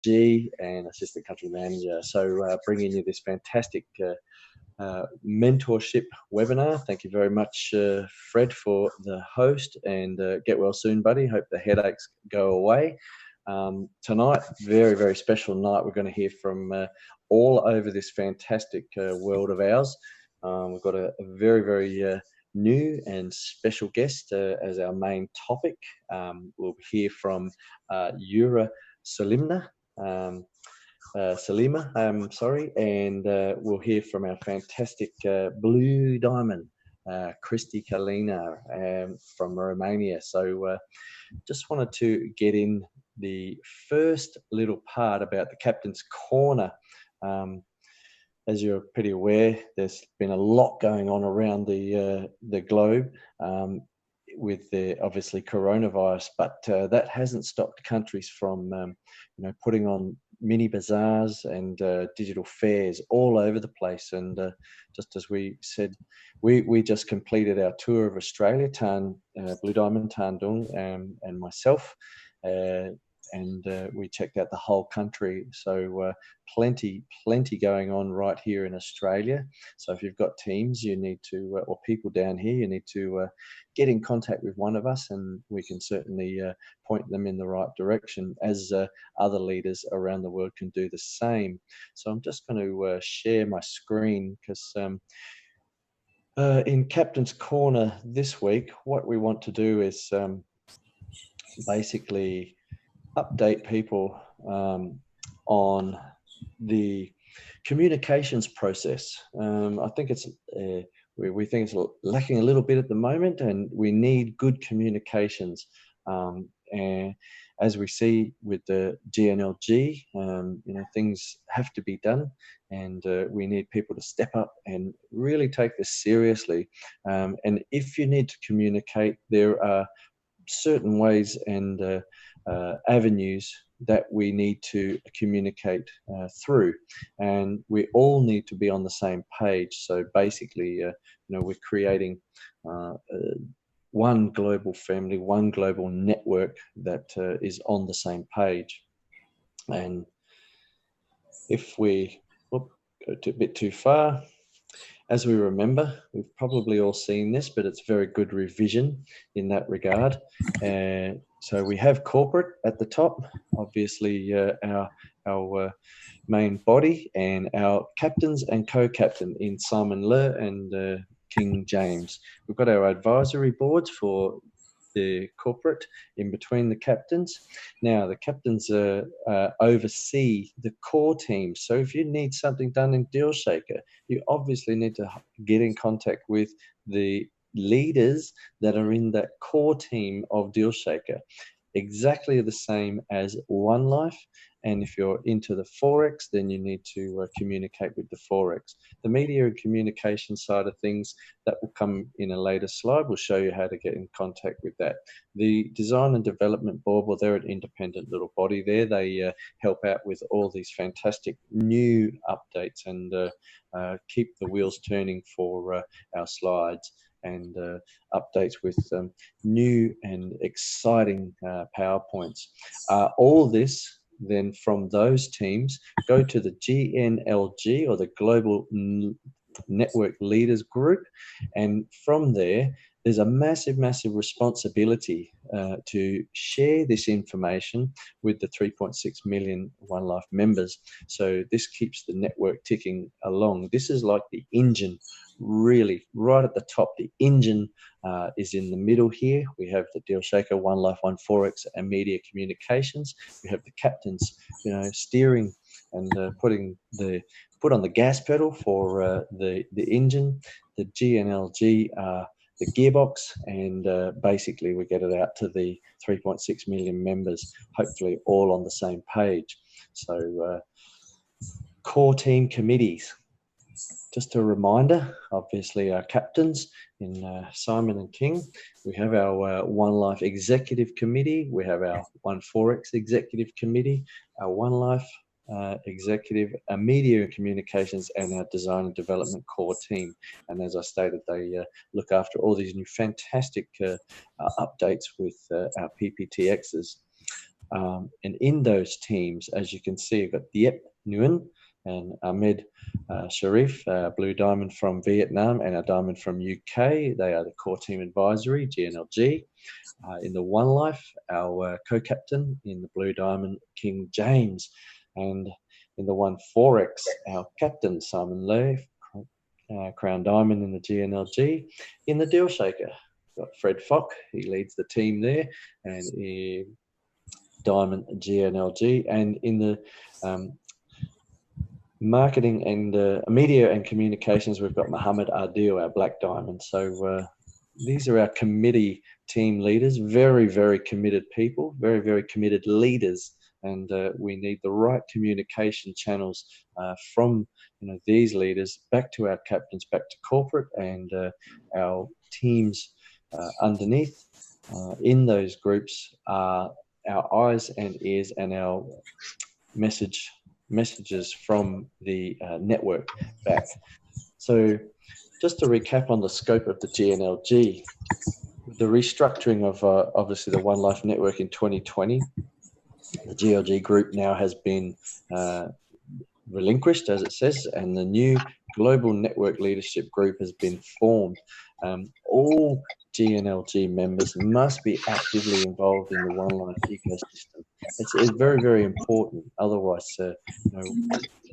and Assistant Country Manager. So bringing you this fantastic mentorship webinar. Thank you very much, Fred, for the host, and get well soon, buddy. Hope the headaches go away. Tonight, very, very special night. We're going to hear from all over this fantastic world of ours. We've got a very, very new and special guest as our main topic. We'll hear from Yura Salima, and we'll hear from our fantastic Blue Diamond, Christy Kalina from Romania. So just wanted to get in the first little part about the Captain's Corner. As you're pretty aware, there's been a lot going on around the globe with the obviously coronavirus, but that hasn't stopped countries from putting on mini bazaars and digital fairs all over the place. And just as we said, we just completed our tour of Australia, Blue Diamond, Tandung, and myself. And we checked out the whole country. So plenty going on right here in Australia. So if you've got teams, you need to, or people down here, you need to get in contact with one of us, and we can certainly point them in the right direction, as other leaders around the world can do the same. So I'm just going to share my screen, because in Captain's Corner this week, what we want to do is basically update people on the communications process. I think it's we think it's lacking a little bit at the moment, and we need good communications. And as we see with the GNLG, things have to be done, and we need people to step up and really take this seriously. And if you need to communicate, there are certain ways and avenues that we need to communicate through, and we all need to be on the same page. So basically, we're creating one global family, one global network that is on the same page. And if we go a bit too far, as we remember, we've probably all seen this, but it's very good revision in that regard. So we have corporate at the top, obviously our main body, and our captains and co-captain in Simon Le and King James. We've got our advisory boards for the corporate in between the captains. Now, the captains oversee the core team. So if you need something done in DealShaker, you obviously need to get in contact with the leaders that are in that core team of DealShaker. Exactly the same as Onelife. And if you're into the Forex, then you need to communicate with the Forex. The media and communication side of things, that will come in a later slide. We'll show you how to get in contact with that. The design and development board, well, they're an independent little body there. They help out with all these fantastic new updates and keep the wheels turning for our slides, and updates with new and exciting PowerPoints. All this then from those teams go to the GNLG, or the Global Network Leaders Group, and from there there's a massive responsibility to share this information with the 3.6 million Onelife members. So this keeps the network ticking along. This is like the engine, really right at the top. The engine is in the middle here. We have the DealShaker, Onelife, One Forex, and media communications. We have the captains, steering and put on the gas pedal for the engine. The GNLG the gearbox, and basically we get it out to the 3.6 million members, hopefully all on the same page. So core team committees. Just a reminder, obviously our captains in Simon and King, we have our Onelife Executive Committee, we have our One Forex Executive Committee, our Onelife Executive, Media and Communications, and our Design and Development core team. And as I stated, they look after all these new fantastic updates with our PPTXs. And in those teams, as you can see, you've got Diep Nguyen and Ahmed Sharif, Blue Diamond from Vietnam and a Diamond from UK. They are the core team advisory, GNLG. In the Onelife, our co-captain in the Blue Diamond, King James. And in the 1-4X, our captain, Simon Lee, Crown Diamond in the GNLG. In the Deal Shaker, got Fred Fock, he leads the team there, and Diamond GNLG. And in the marketing and media and communications, we've got Muhammad Adil, our Black Diamond. So these are our committee team leaders, very, very committed people, very, very committed leaders. And we need the right communication channels from these leaders back to our captains, back to corporate, and our teams underneath. In those groups are our eyes and ears and our messages from the network back. So just to recap on the scope of the GNLG, the restructuring of obviously the Onelife network in 2020, the GLG group now has been relinquished, as it says, and the new global network leadership group has been formed. All GNLG members must be actively involved in the Onelife ecosystem. It's very, very important. Otherwise,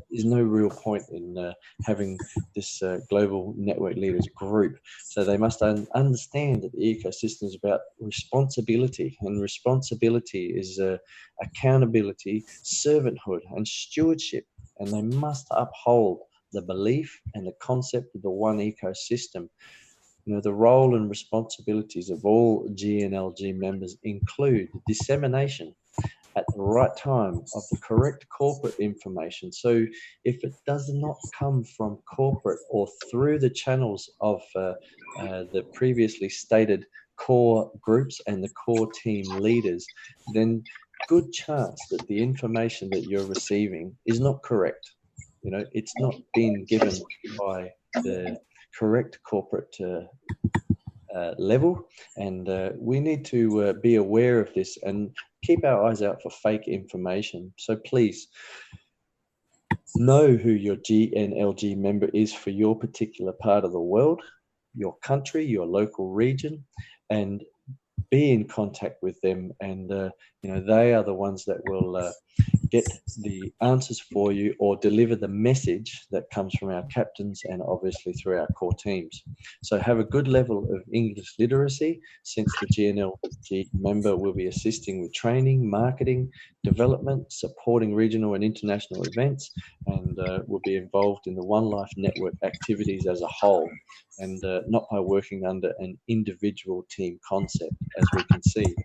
there's no real point in having this global network leaders group. So they must understand that the ecosystem is about responsibility, and responsibility is accountability, servanthood, and stewardship. And they must uphold the belief and the concept of the one ecosystem. The role and responsibilities of all GNLG members include dissemination at the right time of the correct corporate information. So if it does not come from corporate or through the channels of the previously stated core groups and the core team leaders, then good chance that the information that you're receiving is not correct. It's not being given by the correct corporate level, and we need to be aware of this and keep our eyes out for fake information. So please know who your GNLG member is for your particular part of the world, your country, your local region, and be in contact with them. And they are the ones that will get the answers for you or deliver the message that comes from our captains and obviously through our core teams. So have a good level of English literacy, since the GNLG member will be assisting with training, marketing, development, supporting regional and international events, and will be involved in the Onelife network activities as a whole, and not by working under an individual team concept, as we can see.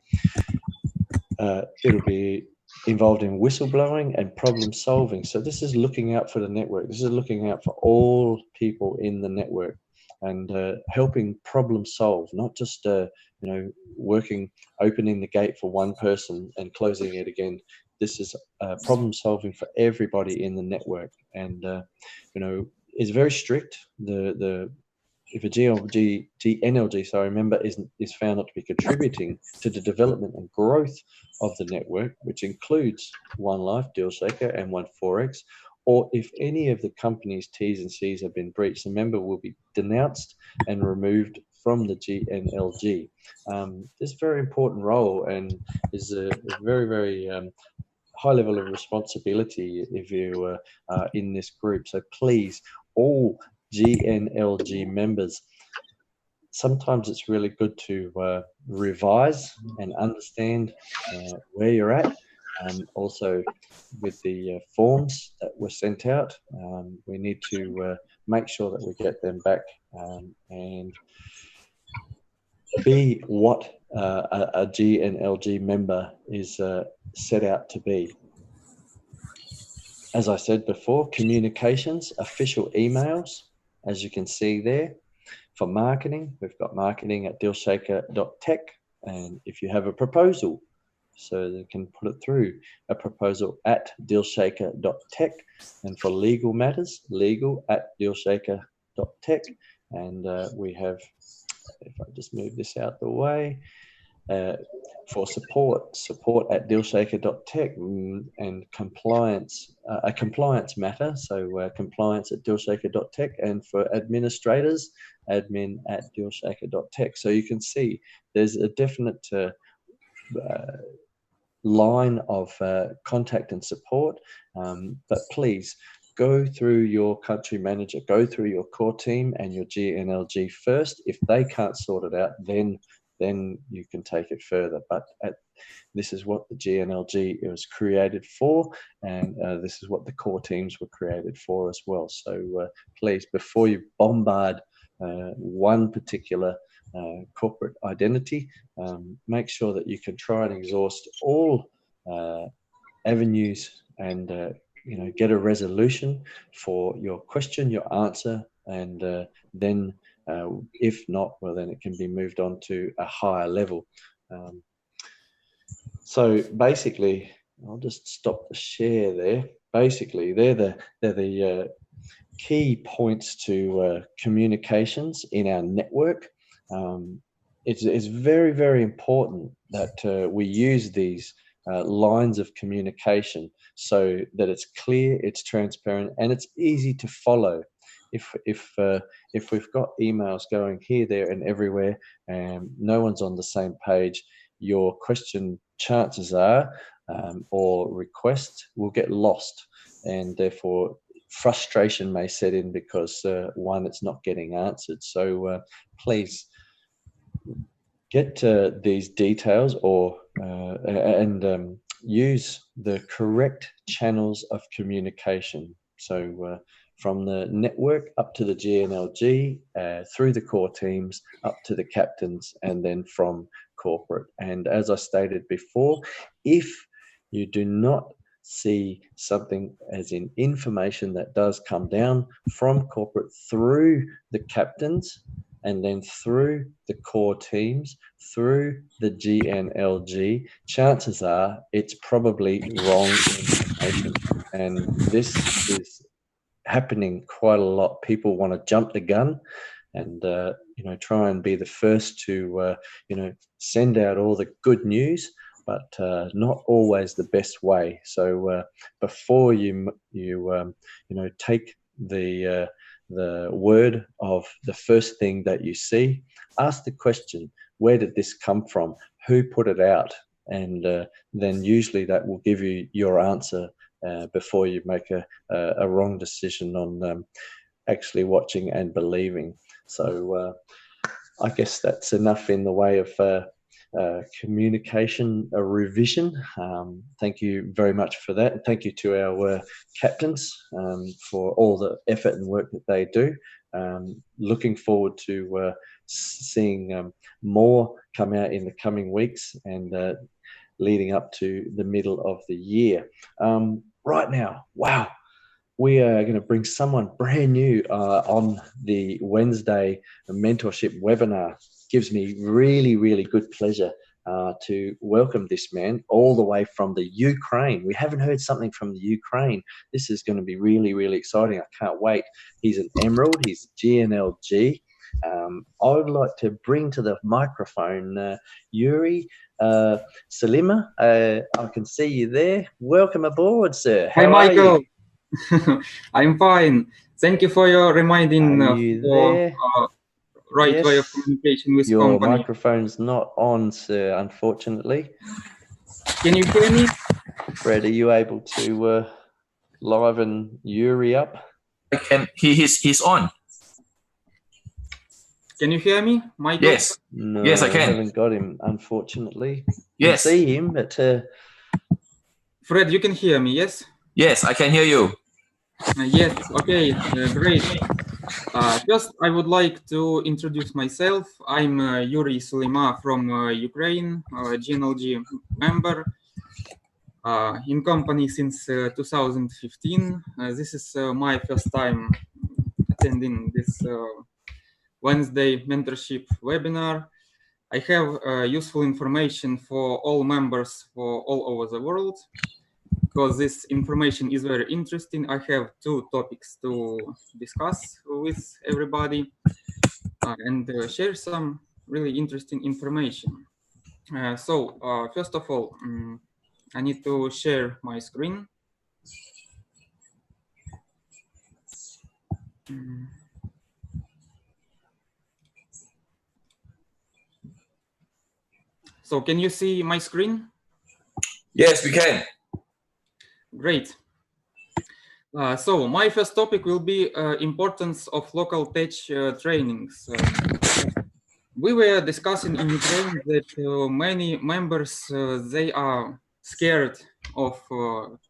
It'll be involved in whistleblowing and problem solving. So this is looking out for the network. This is looking out for all people in the network and helping problem solve, not just opening the gate for one person and closing it again. This is problem solving for everybody in the network, and is very strict. If a GNLG member is found not to be contributing to the development and growth of the network, which includes Onelife, Deal Shaker, and 1-4X, or if any of the company's T's and C's have been breached, the member will be denounced and removed from the GNLG. This is a very important role and is a very, very high level of responsibility if you are in this group. So please, all GNLG members, sometimes it's really good to revise and understand where you're at. Also, with the forms that were sent out, we need to make sure that we get them back and be what a GNLG member is set out to be. As I said before, communications, official emails, as you can see there. For marketing, we've got marketing at dealshaker.tech. And if you have a proposal, so they can put it through, a proposal at dealshaker.tech. And for legal matters, legal at dealshaker.tech. And we have, if I just move this out the way, for support at dealshaker.tech, and compliance, a compliance matter, so compliance at dealshaker.tech, and for administrators, admin at dealshaker.tech. So you can see there's a definite line of contact and support, but please go through your country manager, go through your core team and your GNLG first. If they can't sort it out, then you can take it further. But this is what the GNLG was created for, and this is what the core teams were created for as well. So please, before you bombard one particular corporate identity, make sure that you can try and exhaust all avenues and get a resolution for your question, your answer, and then if not, well, then it can be moved on to a higher level. So basically, I'll just stop the share there. Basically, they're the key points to communications in our network. It's very, very important that we use these lines of communication so that it's clear, it's transparent, and it's easy to follow. If we've got emails going here, there, and everywhere, and no one's on the same page, your question, chances are, or request will get lost, and therefore frustration may set in because one, it's not getting answered. So please get these details and use the correct channels of communication. So from the network up to the GNLG, through the core teams, up to the captains, and then from corporate. And as I stated before, if you do not see something as in information that does come down from corporate through the captains, and then through the core teams, through the GNLG, chances are it's probably wrong information. And this is happening quite a lot. People want to jump the gun and try and be the first to send out all the good news, but not always the best way. So before you take the word of the first thing that you see, ask the question, where did this come from? Who put it out? And then usually that will give you your answer before you make a wrong decision on actually watching and believing. So I guess that's enough in the way of communication revision. Thank you very much for that. And thank you to our captains for all the effort and work that they do. Looking forward to seeing more come out in the coming weeks and leading up to the middle of the year. Right now, wow, we are going to bring someone brand new on the Wednesday mentorship webinar. Gives me really, really good pleasure to welcome this man all the way from the Ukraine. We haven't heard something from the Ukraine. This is going to be really, really exciting. I can't wait. He's an Emerald. He's GNLG. I would like to bring to the microphone Yuri Salima. I can see you there. Welcome aboard, sir. Hi, Michael. I'm fine. Thank you for your reminding right way of communication with your company. Microphone's not on, sir, unfortunately. Can you hear me? Fred, are you able to liven Yuri up? I can. He's on. Can you hear me, Michael? Yes. No, yes, I can. I haven't got him, unfortunately. Yes. I can see him, but Fred, you can hear me, yes? Yes, I can hear you. Yes, okay, great. First, I would like to introduce myself. I'm Yuri Salima from Ukraine, GNLG member in company since 2015. This is my first time attending this Wednesday mentorship webinar. I have useful information for all members for all over the world. Because this information is very interesting, I have two topics to discuss with everybody and share some really interesting information. First of all, I need to share my screen. So can you see my screen? Yes, we can. Great. So my first topic will be importance of local tech trainings. We were discussing in Ukraine that many members, they are scared of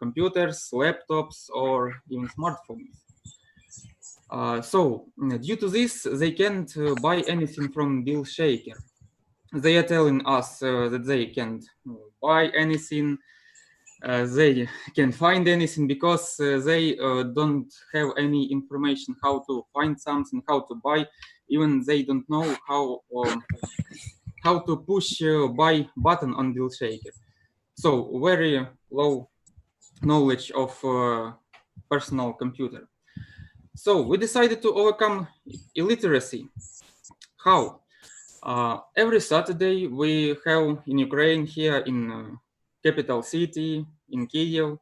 computers, laptops, or even smartphones. Due to this, they can't buy anything from Deal Shaker. They are telling us that they can't buy anything, they can find anything because they don't have any information how to find something, how to buy. Even they don't know how to push buy button on Deal Shaker. So very low knowledge of personal computer. So we decided to overcome illiteracy. How? Every Saturday we have in Ukraine, here in capital city, in Kyiv,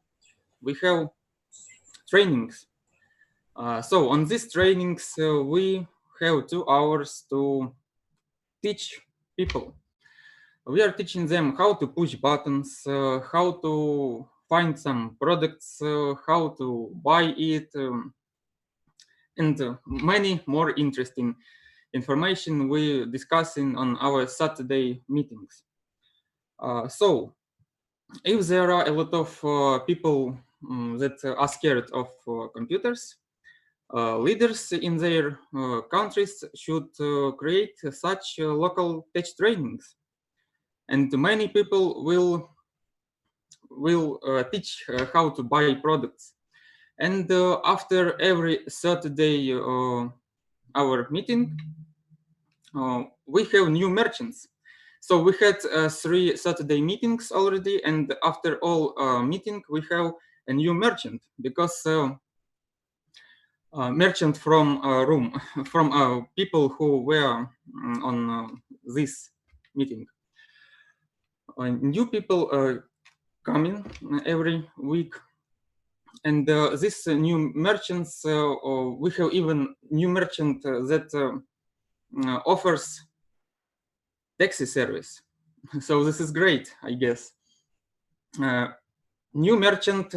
we have trainings. So on these trainings, we have 2 hours to teach people. We are teaching them how to push buttons, how to find some products, how to buy it, and many more interesting information we discussing on our Saturday meetings. So if there are a lot of people that are scared of computers, leaders in their countries should create such local tech trainings, and many people will teach how to buy products. And after every Saturday our meeting, we have new merchants. So we had 3 Saturday meetings already, and after all meeting we have a new merchant, because merchant from room from people who were on this meeting. New people coming every week, and these new merchants, we have even new merchant that offers taxi service. So this is great, I guess. New merchant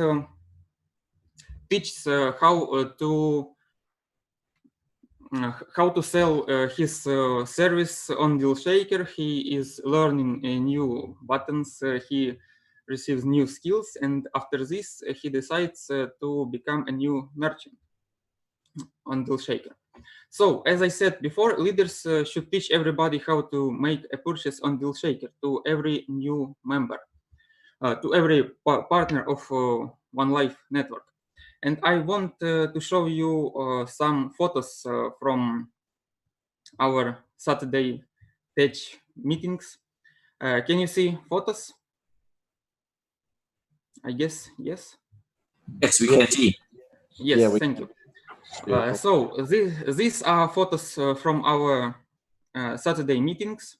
teaches how to sell his service on Deal Shaker. He is learning new buttons. He receives new skills, and after this, he decides to become a new merchant on Deal Shaker. So, as I said before, leaders should teach everybody how to make a purchase on Deal Shaker to every new member, to every partner of Onelife network. And I want to show you some photos from our Saturday tech meetings. Can you see photos? I guess yes. Yes, we can see. Yes, Yeah, thank you. beautiful. So these are photos from our Saturday meetings.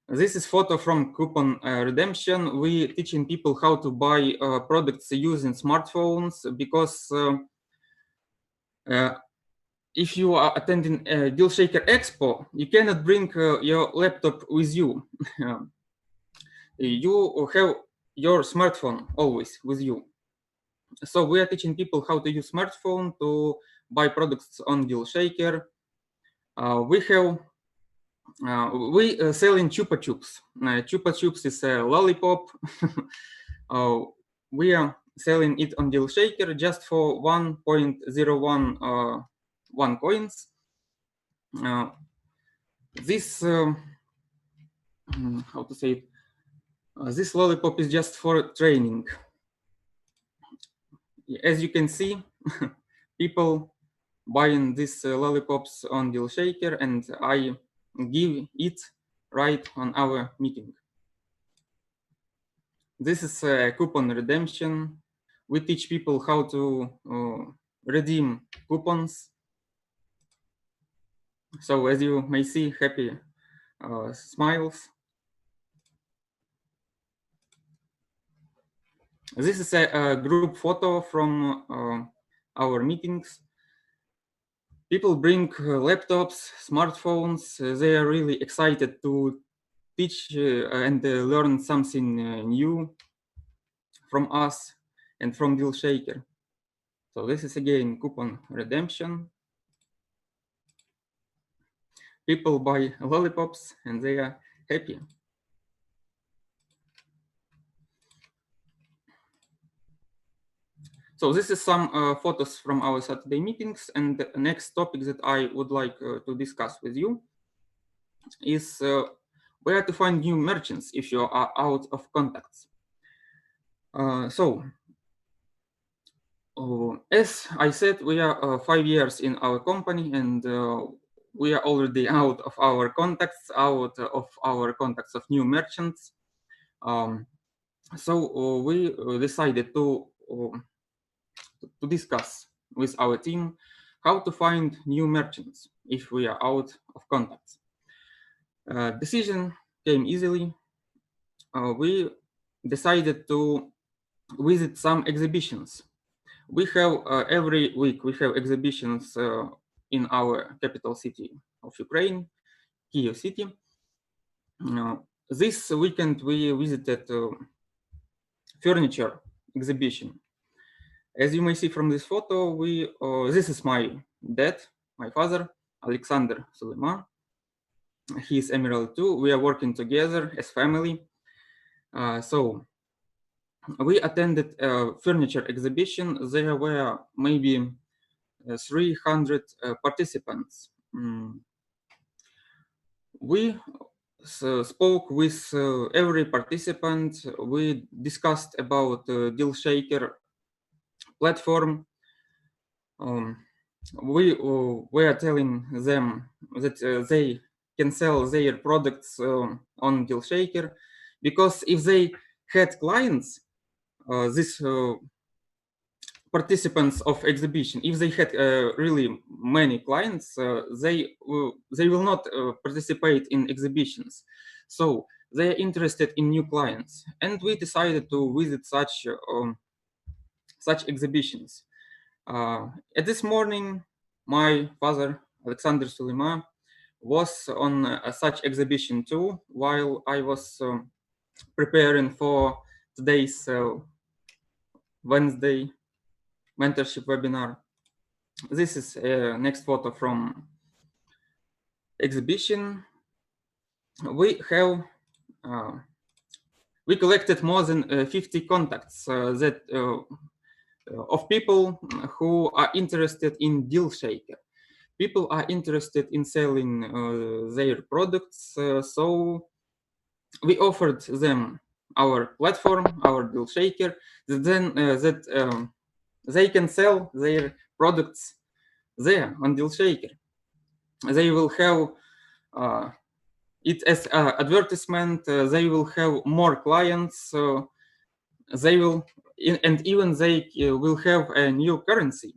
This is photo from coupon redemption. We teaching people how to buy products using smartphones, because if you are attending a Deal Shaker Expo, you cannot bring your laptop with you. You have your smartphone always with you. So we are teaching people how to use smartphone to buy products on Deal Shaker. We selling Chupa Chups. Chupa Chups is a lollipop. We are selling it on Deal Shaker just for 1.01 one coins. This how to say it? This lollipop is just for training. As you can see, people buying these lollipops on Deal Shaker, and I give it right on our meeting. This is a coupon redemption. We teach people how to redeem coupons. So as you may see, happy smiles. This is a group photo from our meetings. People bring laptops, smartphones. They are really excited to teach and learn something new from us and from DealShaker. So this is again coupon redemption. People buy lollipops and they are happy. So this is some photos from our Saturday meetings, and the next topic that I would like to discuss with you is where to find new merchants if you are out of contacts. As I said, we are 5 years in our company, and we are already out of our contacts of new merchants. So we decided to discuss with our team how to find new merchants if we are out of contacts. Decision came easily. We decided to visit some exhibitions. We have every week we have exhibitions in our capital city of Ukraine, Kyiv city. This weekend we visited furniture exhibition. As you may see from this photo, this is my dad, my father, Alexander Sulema. He is Emerald too. We are working together as family. So we attended a furniture exhibition. There were maybe 300 participants. We spoke with every participant. We discussed about DealShaker platform. We were telling them that they can sell their products on DealShaker, because if they had clients, these participants of exhibition, if they had really many clients, they will not participate in exhibitions. So they are interested in new clients, and we decided to visit such exhibitions. At this morning, my father, Alexander Sulema, was on such exhibition too, while I was preparing for today's Wednesday mentorship webinar. This is next photo from exhibition. We have we collected more than 50 contacts of people who are interested in DealShaker. People are interested in selling their products, so we offered them our platform, our DealShaker, that they can sell their products there on DealShaker. They will have it as an advertisement. They will have more clients. They will, and even they will have a new currency.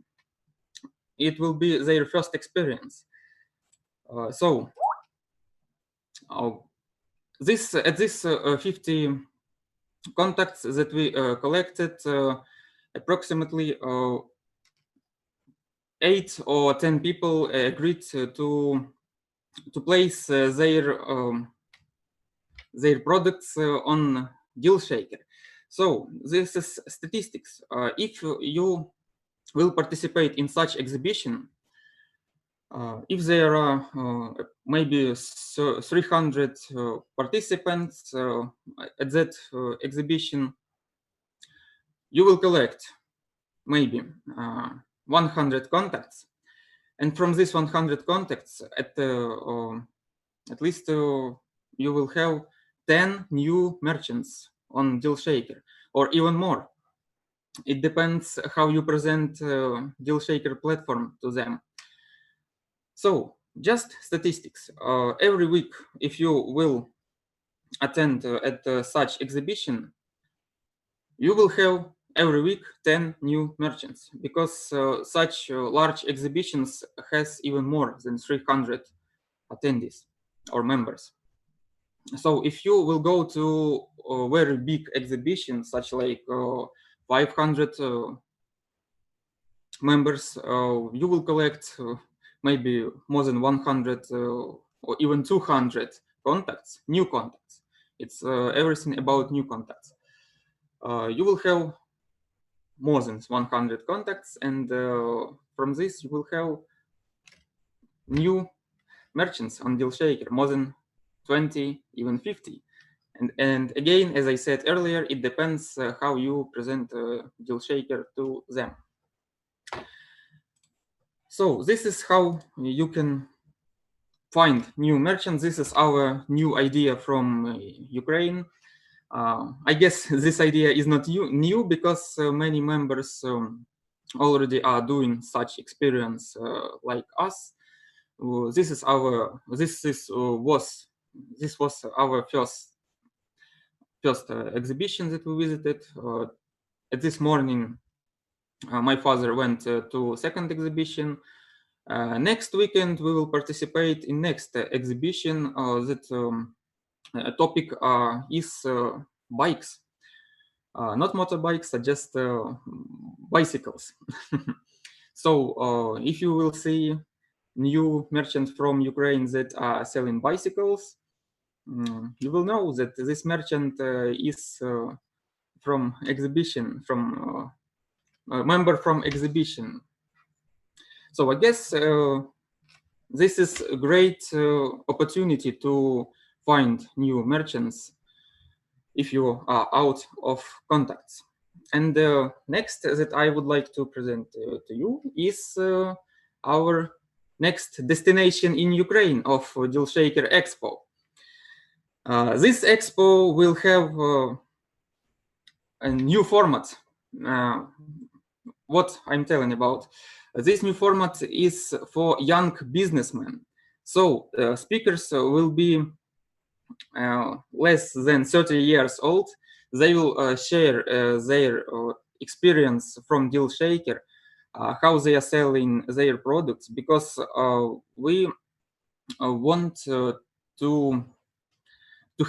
It will be their first experience. So this 50 contacts that we collected, approximately 8 or 10 people agreed to place their products on DealShaker. So this is statistics. If you will participate in such exhibition, if there are maybe 300 participants at that exhibition, you will collect maybe 100 contacts, and from these 100 contacts, at least you will have 10 new merchants on DealShaker, or even more. It depends how you present DealShaker platform to them. So just statistics. Every week, if you will attend at such exhibition, you will have every week 10 new merchants, because such large exhibitions has even more than 300 attendees or members. So if you will go to a very big exhibition, such like 500 members, you will collect maybe more than 100 or even 200 contacts, new contacts. It's everything about new contacts. You will have more than 100 contacts, and from this you will have new merchants on DealShaker, more than 20, even 50. And again, as I said earlier, it depends how you present DealShaker to them. So this is how you can find new merchants. This is our new idea from Ukraine. I guess this idea is not new because many members already are doing such experience like us. This was our first exhibition that we visited. At this morning, my father went to second exhibition. Next weekend, we will participate in next exhibition. That topic is bikes, not motorbikes, just bicycles. So if you will see new merchants from Ukraine that are selling bicycles, you will know that this merchant is from exhibition, from a member from exhibition. So I guess this is a great opportunity to find new merchants if you are out of contacts. And next that I would like to present to you is our next destination in Ukraine of DealShaker Expo. This expo will have a new format. What I'm telling about. This new format is for young businessmen. So speakers will be less than 30 years old. They will share their experience from DealShaker, how they are selling their products, because we want to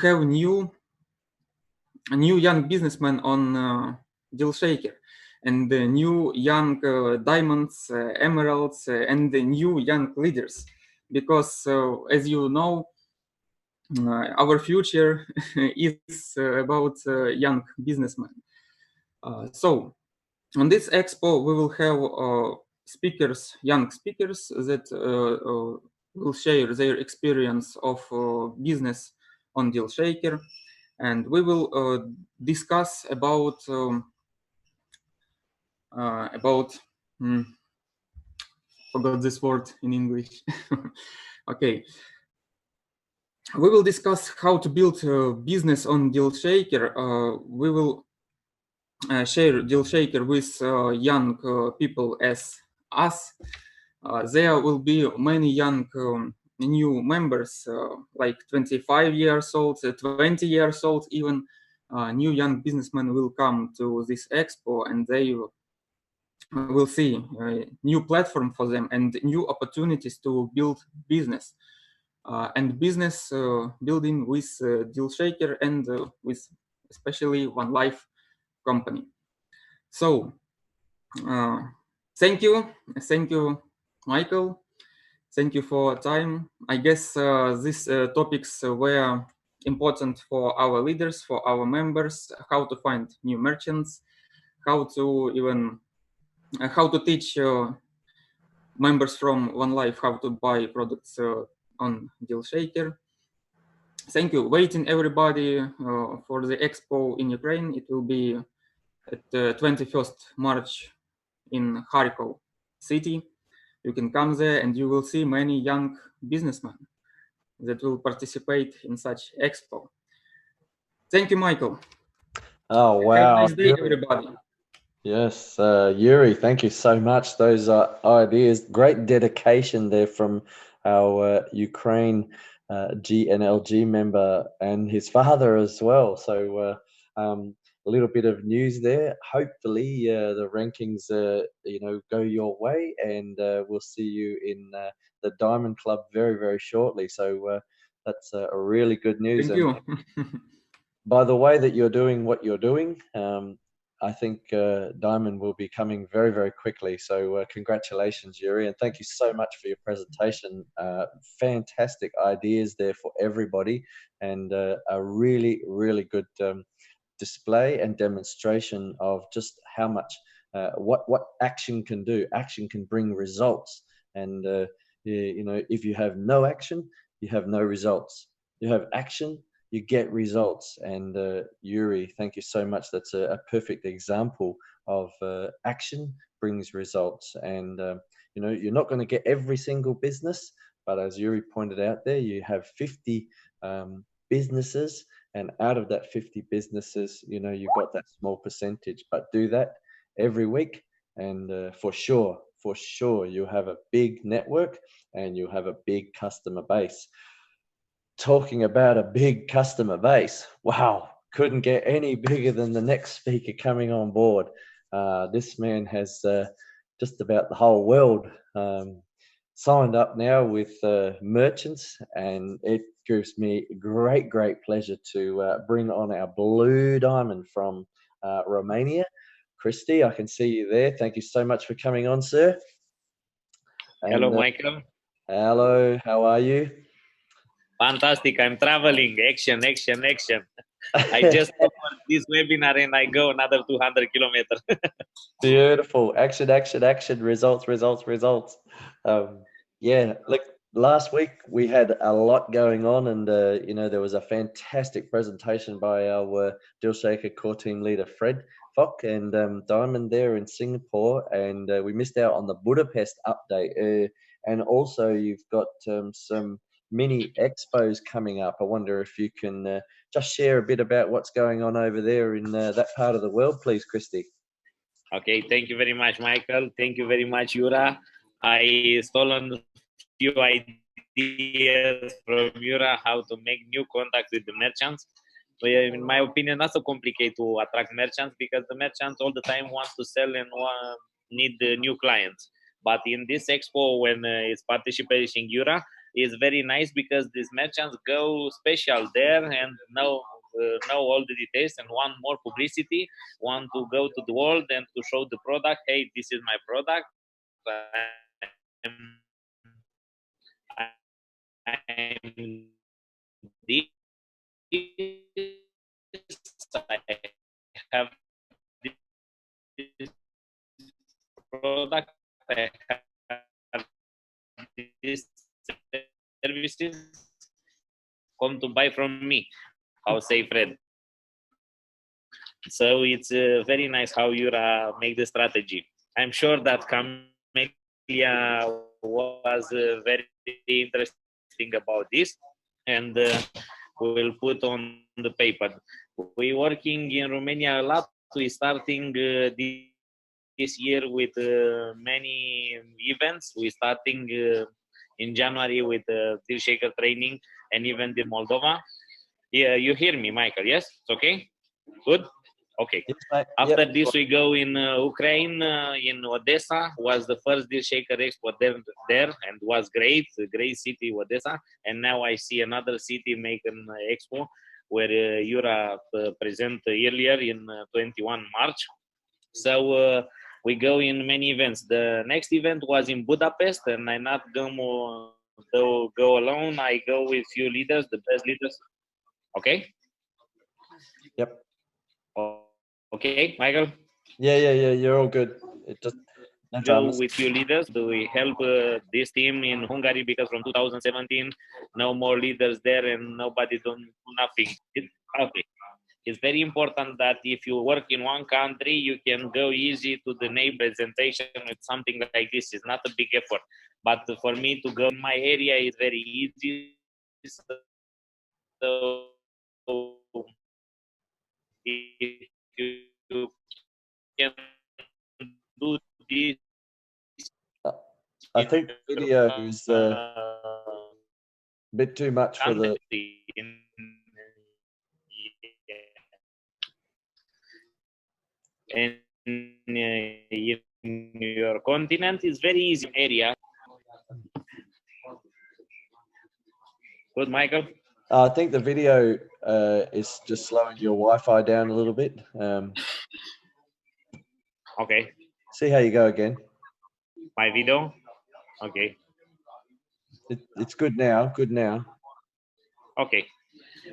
have new young businessmen on DealShaker, and new young diamonds, emeralds, and new young leaders, because as you know, our future is about young businessmen. So on this expo, we will have speakers, young speakers that will share their experience of business on DealShaker, and we will discuss about forgot this word in English. Okay. We will discuss how to build a business on DealShaker. We will share DealShaker with young people as us. There will be many young new members, like 25 years old, 20 years old, even new young businessmen will come to this expo, and they will see a new platform for them and new opportunities to build business. And business building with DealShaker and with especially Onelife company. So thank you, Michael. Thank you for time. I guess these topics were important for our leaders, for our members, how to find new merchants, how to even how to teach members from Onelife how to buy products on DealShaker. Thank you. Waiting everybody for the expo in Ukraine. It will be at 21st March in Kharkov city. You can come there and you will see many young businessmen that will participate in such expo. Thank you, Michael. Oh, wow. Have a nice day, everybody. Yes, Yuri, thank you so much. Those ideas, great dedication there from our Ukraine GNLG member and his father as well. So a little bit of news there. Hopefully the rankings, go your way, and we'll see you in the Diamond Club very, very shortly. So that's a really good news. Thank you. By the way that you're doing what you're doing, I think Diamond will be coming very, very quickly. So congratulations, Yuri, and thank you so much for your presentation. Fantastic ideas there for everybody, and a really, really good display and demonstration of just how much what action can do. Action can bring results, and you know, if you have no action, you have no results. You have action, you get results. And Yuri, thank you so much. That's a perfect example of action brings results. And you know, you're not going to get every single business, but as Yuri pointed out there, you have 50 businesses, and out of that 50 businesses, you know, you've got that small percentage. But do that every week, and for sure, you'll have a big network and you'll have a big customer base. Talking about a big customer base, wow, couldn't get any bigger than the next speaker coming on board. This man has just about the whole world signed up now with merchants, and it gives me great pleasure to bring on our blue diamond from Romania. Christy, I can see you there. Thank you so much for coming on, sir. And, hello, Michael. Hello, how are you? Fantastic. I'm traveling. Action. I just opened this webinar and I go another 200 kilometers. Beautiful. Action. Results. Yeah, look, last week we had a lot going on, and you know, there was a fantastic presentation by our Deal Shaker core team leader, Fred Fock, and Diamond there in Singapore, and we missed out on the Budapest update. And also you've got some mini expos coming up. I wonder if you can just share a bit about what's going on over there in that part of the world, please, Christy. Okay, thank you very much, Michael. Thank you very much, Yura. I stolen a few ideas from Yura how to make new contacts with the merchants. But in my opinion, not so complicated to attract merchants, because the merchants all the time want to sell and need new clients. But in this expo, when it's participating Yura, is very nice, because these merchants go special there and know all the details and want more publicity, want to go to the world and to show the product. Hey, this is my product. I'm this. I have this product. I have these services. Come to buy from me. How say Fred? So it's very nice how you make the strategy. I'm sure that Camelia was very interesting about this, and we'll put on the paper. We're working in Romania a lot. We're starting this year with many events. We're starting in January with Deal Shaker training and event in Moldova. Yeah, you hear me, Michael? Yes, it's okay. Good. Okay. After this, we go in Ukraine, in Odessa. Was the first Deal Shaker Expo there, and was great. A great city, Odessa. And now I see another city make an expo where Yura present earlier in 21 March. So we go in many events. The next event was in Budapest, and I not go alone. I go with few leaders, the best leaders. Okay. Yep. Okay, Michael? Yeah, you're all good. It just go with few leaders. We help this team in Hungary, because from 2017, no more leaders there and nobody do nothing. Okay. It's very important that if you work in one country, you can go easy to the neighbor presentation with something like this. It's not a big effort. But for me to go in my area is very easy. So if you can do this, I think the video is a bit too much for the. And in your continent is very easy area. Good, Michael? I think the video is just slowing your Wi-Fi down a little bit. Okay. See how you go again. My video. Okay. It's good now. Good now. Okay.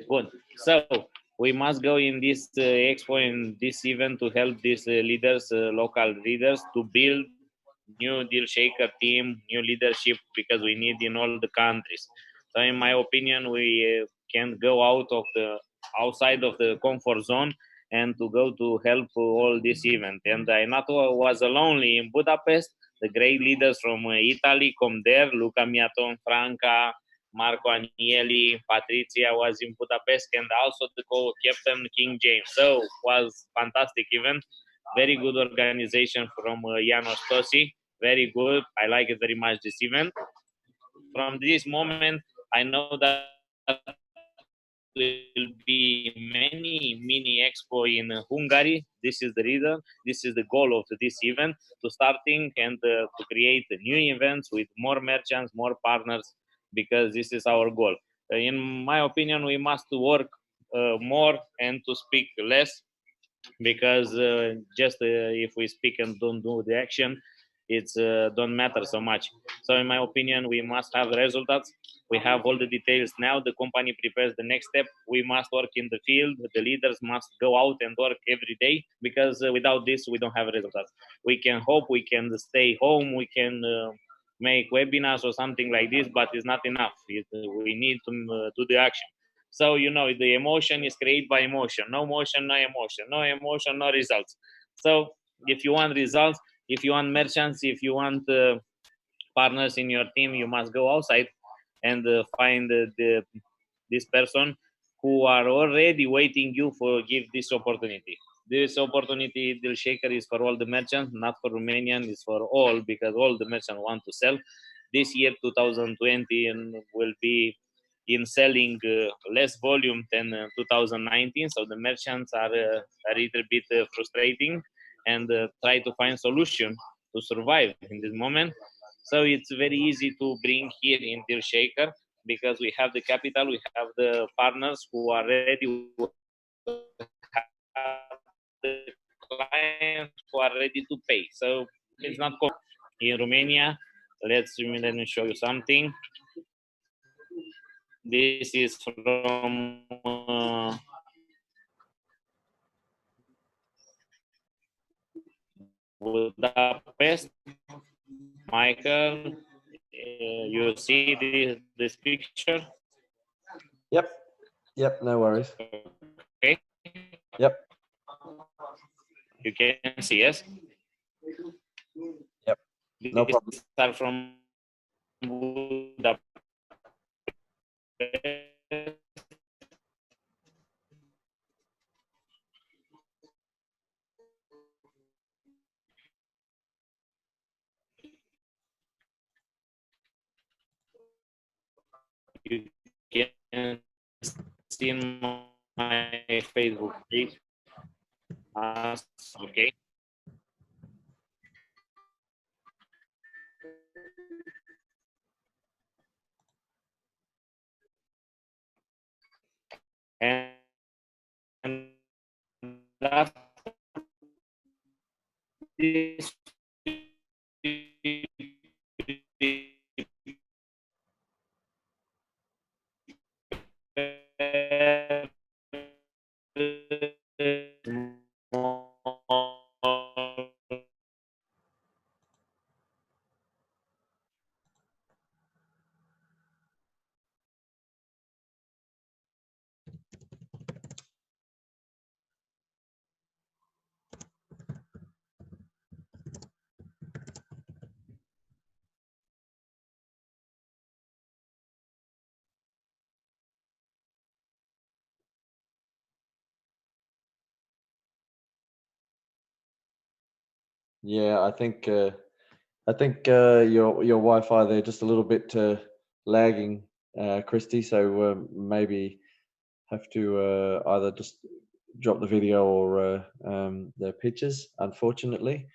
Good. So we must go in this expo, in this event, to help these leaders, local leaders, to build new deal shaker team, new leadership, because we need in all the countries. So in my opinion, we can go outside of the comfort zone and to go to help all this event. And I not was alone in Budapest. The great leaders from Italy come there, Luca Miaton, Franca, Marco Agnelli, Patrizia was in Budapest, and also the co-captain King James. So was fantastic event. Very good organization from Janos Tosi. Very good. I like it very much, this event. From this moment, I know that will be many mini expo in Hungary. This is the reason. This is the goal of this event, to starting and to create new events with more merchants, more partners, because this is our goal. In my opinion, we must work more and to speak less, because just if we speak and don't do the action, it's don't matter so much. So in my opinion, we must have results. We have all the details now. The company prepares the next step. We must work in the field. The leaders must go out and work every day, because without this we don't have results. We can hope, we can stay home, we can make webinars or something like this, but it's not enough. We need to do the action. So, the emotion is created by emotion. No motion, no emotion. No emotion, no results. So if you want results, if you want merchants, if you want partners in your team, you must go outside and find this person who are already waiting you for give this opportunity. This opportunity, Deal Shaker, is for all the merchants, not for Romanian. It's for all, because all the merchants want to sell. This year, 2020, and will be in selling less volume than 2019. So the merchants are a little bit frustrating, and try to find solution to survive in this moment. So it's very easy to bring here in Deal Shaker, because we have the capital, we have the partners who are ready, have the clients who are ready to pay. So it's not in Romania. Let me show you something. This is from Budapest. Michael, you see this picture? Yep. Yep. No worries. Okay. Yep. You can see, yes? Yep. No problem. These are from Budapest. You can see in my Facebook page. Okay. And after this, Yeah, I think your Wi-Fi there just a little bit lagging, Christy. So maybe have to either just drop the video or the pictures, unfortunately.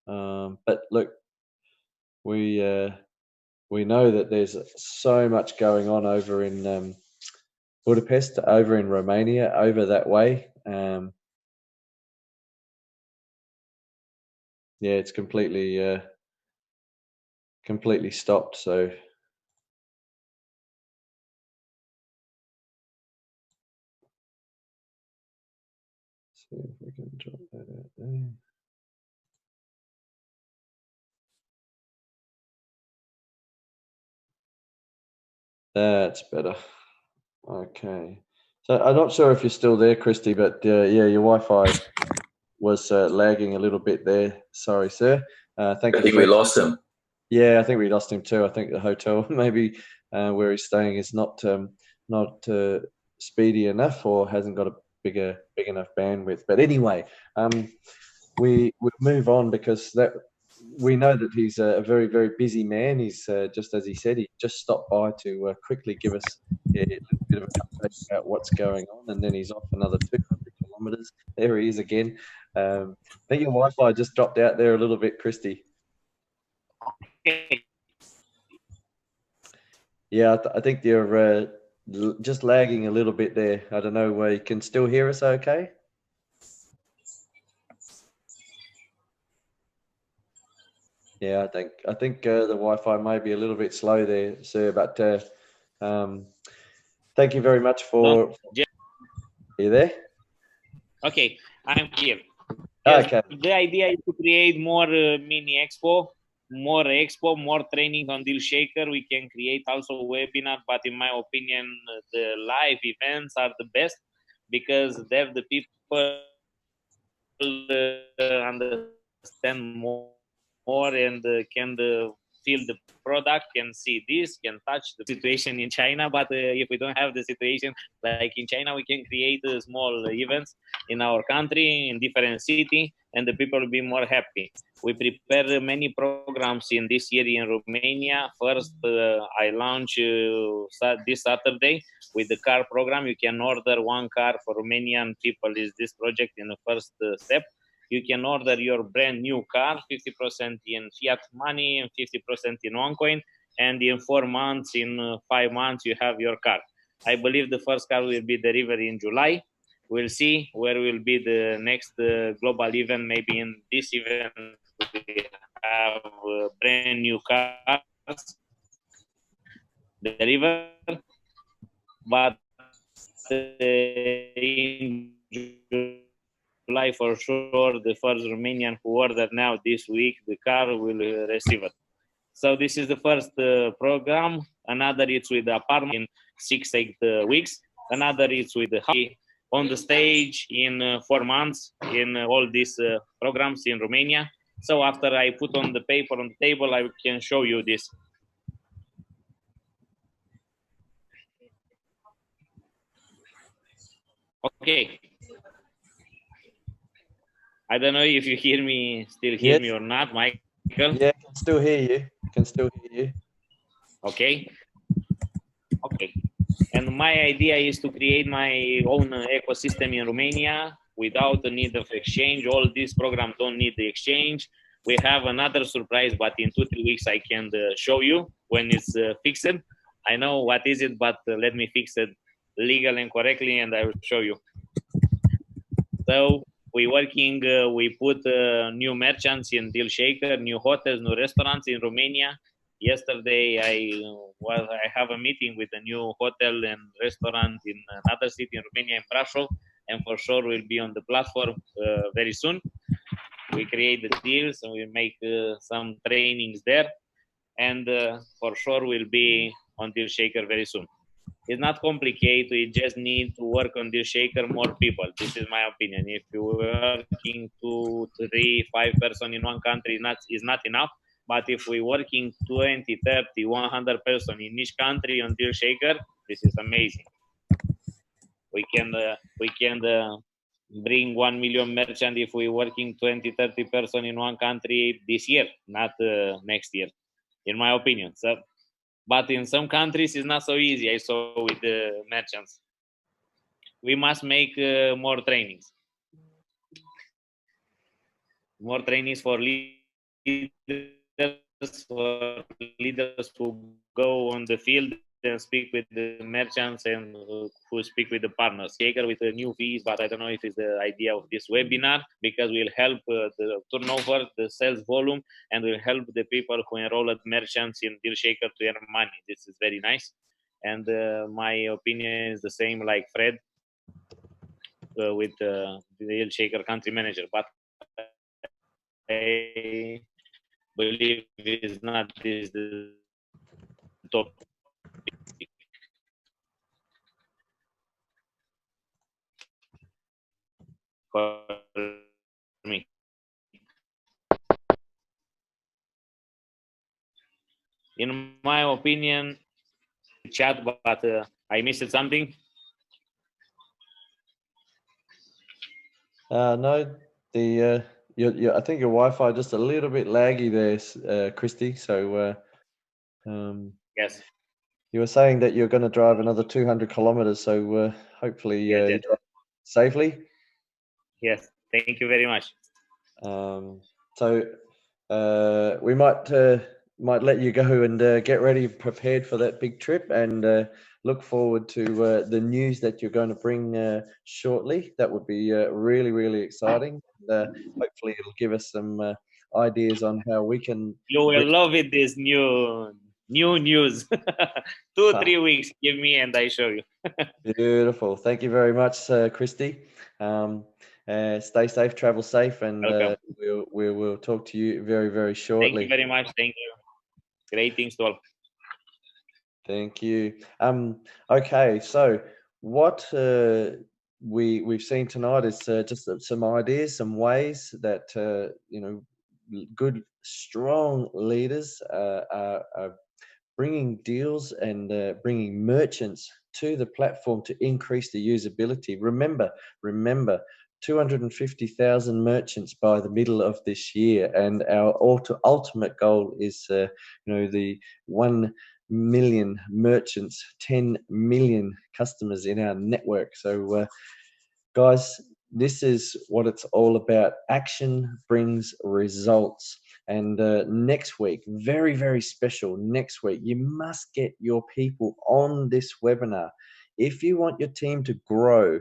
But look, we know that there's so much going on over in Budapest, over in Romania, over that way. yeah, it's completely completely stopped. So see if we can drop that out there. That's better. Okay. So I'm not sure if you're still there, Christy, but yeah, your Wi-Fi was lagging a little bit there. Sorry, sir. Thank you. I think we lost him. Yeah, I think we lost him too. I think the hotel maybe where he's staying is not speedy enough or hasn't got a big enough bandwidth. But anyway, we move on because that we know that he's a very, very busy man. He's just as he said, he just stopped by to quickly give us a little bit of an update about what's going on, and then he's off another 200 kilometres. There he is again. I think your Wi-Fi just dropped out there a little bit, Christy. Okay. Yeah, I think you're just lagging a little bit there. I don't know. You can still hear us okay? Yeah, I think the Wi-Fi may be a little bit slow there, sir. But thank you very much for. Are you there? Okay, I'm here. Yes, Okay. the idea is to create more mini expo, more training on Deal Shaker. We can create also webinar, but in my opinion, the live events are the best because there the people understand more and can feel the product, can see this, can touch the situation in China. But if we don't have the situation like in China, we can create small events in our country, in different city, and the people will be more happy. We prepare many programs in this year in Romania. First, I launch this Saturday with the car program. You can order one car for Romanian people. Is this project in the first step? You can order your brand new car, 50% in fiat money and 50% in OneCoin, and in 4 months, in 5 months, you have your car. I believe the first car will be delivered in July. We'll see where will be the next global event. Maybe in this event we have brand new cars delivered, but in July for sure, the first Romanian who ordered now this week the car will receive it. So this is the first program. Another is with the apartment in 6-8 weeks. Another is with the on the stage in 4 months in all these programs in Romania. So after I put on the paper on the table, I can show you this. Okay. I don't know if you hear me, still hear me or not, Michael. Yeah, I can still hear you. Okay. Okay. And my idea is to create my own ecosystem in Romania without the need of exchange. All these programs don't need the exchange. We have another surprise, but in 2-3 weeks I can show you when it's fixed. I know what is it, but let me fix it legal and correctly, and I will show you. So we working. We put new merchants in Deal Shaker, new hotels, new restaurants in Romania. Yesterday I have a meeting with a new hotel and restaurant in another city in Romania, in Brașov, and for sure we'll be on the platform very soon. We create the deals and we make some trainings there, and for sure we'll be on Deal Shaker very soon. It's not complicated. We just need to work on Deal Shaker more people. This is my opinion. If you're working 2, 3, 5 person in one country, is not enough. But if we're working 20, 30, 100 person in each country on Deal Shaker, this is amazing. We can bring 1 million merchant if we're working 20, 30 person in one country this year, not next year, in my opinion. So, but in some countries, it's not so easy. I saw with the merchants. We must make more trainings. More trainings for leaders who go on the field and speak with the merchants and who speak with the partners. Shaker with the new fees, but I don't know if it's the idea of this webinar, because we'll help the turnover, the sales volume, and will help the people who enroll at merchants in DealShaker to earn money. This is very nice. And my opinion is the same like Fred with the DealShaker country manager. But I believe it's not this the topic for me. In my opinion, chat, but I missed something. No, the I think your Wi-Fi just a little bit laggy there, Christy. So Yes. you were saying that you're going to drive another 200 kilometers. So hopefully Yes, you yes. drive safely. Yes. Thank you very much. So we might let you go and get ready, prepared for that big trip, and look forward to the news that you're going to bring shortly. That would be really, really exciting. Hopefully, it'll give us some ideas on how we can. You will love it. This new news. 2-3 weeks. Give me and I show you. Beautiful. Thank you very much, Christy. Stay safe, travel safe, and we will talk to you very, very shortly. Thank you very much. Thank you. Great things to all. Thank you. Okay, so what we've seen tonight is just some ideas, some ways that good, strong leaders are bringing deals and bringing merchants to the platform to increase the usability. Remember, 250,000 merchants by the middle of this year, and our ultimate goal is, the 1 million merchants, 10 million customers in our network. So, guys, this is what it's all about. Action brings results. And next week, very, very special, next week, you must get your people on this webinar. If you want your team to grow,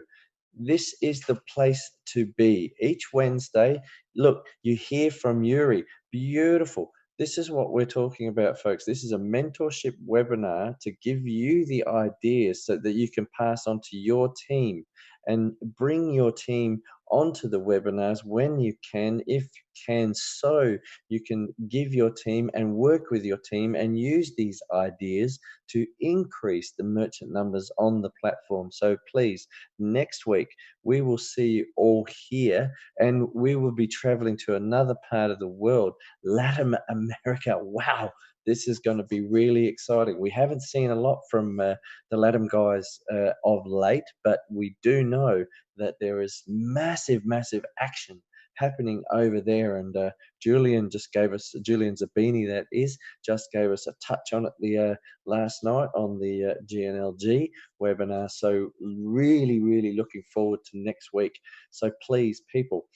this is the place to be. Each Wednesday, look, you hear from Yuri. Beautiful. This is what we're talking about, folks. This is a mentorship webinar to give you the ideas so that you can pass on to your team and bring your team onto the webinars when you can, if you can, so you can give your team and work with your team and use these ideas to increase the merchant numbers on the platform. So please, next week, we will see you all here, and we will be traveling to another part of the world, Latin America. Wow, this is going to be really exciting. We haven't seen a lot from the LATAM guys of late, but we do know that there is massive, massive action happening over there. And Julian Zabini, that is, just gave us a touch on it the last night on the GNLG webinar. So really, really looking forward to next week. So please, people,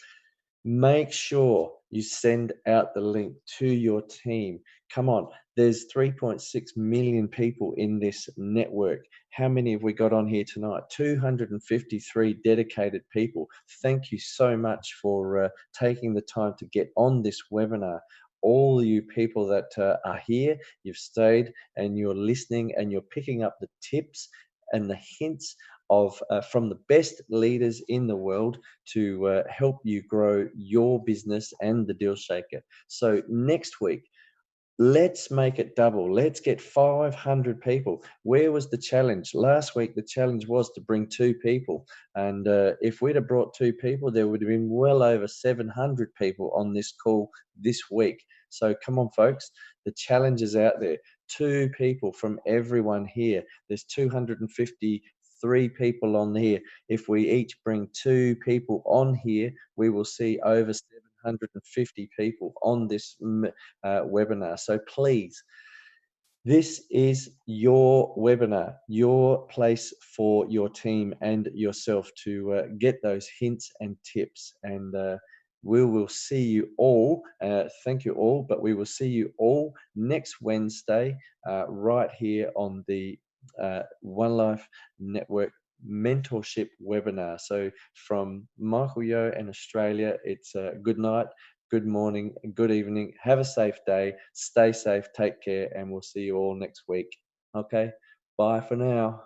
make sure you send out the link to your team. Come on, there's 3.6 million people in this network. How many have we got on here tonight? 253 dedicated people. Thank you so much for taking the time to get on this webinar. All you people that are here, you've stayed and you're listening and you're picking up the tips and the hints of from the best leaders in the world to help you grow your business and the DealShaker. So next week, let's make it double. Let's get 500 people. Where was the challenge? Last week, the challenge was to bring 2 people. And if we'd have brought 2 people, there would have been well over 700 people on this call this week. So come on, folks. The challenge is out there. 2 people from everyone here. There's 253 people on here. If we each bring 2 people on here, we will see over 750 people on this webinar. So please, this is your webinar, your place for your team and yourself to get those hints and tips. And we will see you all. Thank you all, but we will see you all next Wednesday right here on the Onelife Network Mentorship webinar. So from Michael Yo in Australia, it's good night, good morning, good evening. Have a safe day. Stay safe. Take care. And we'll see you all next week. Okay. Bye for now.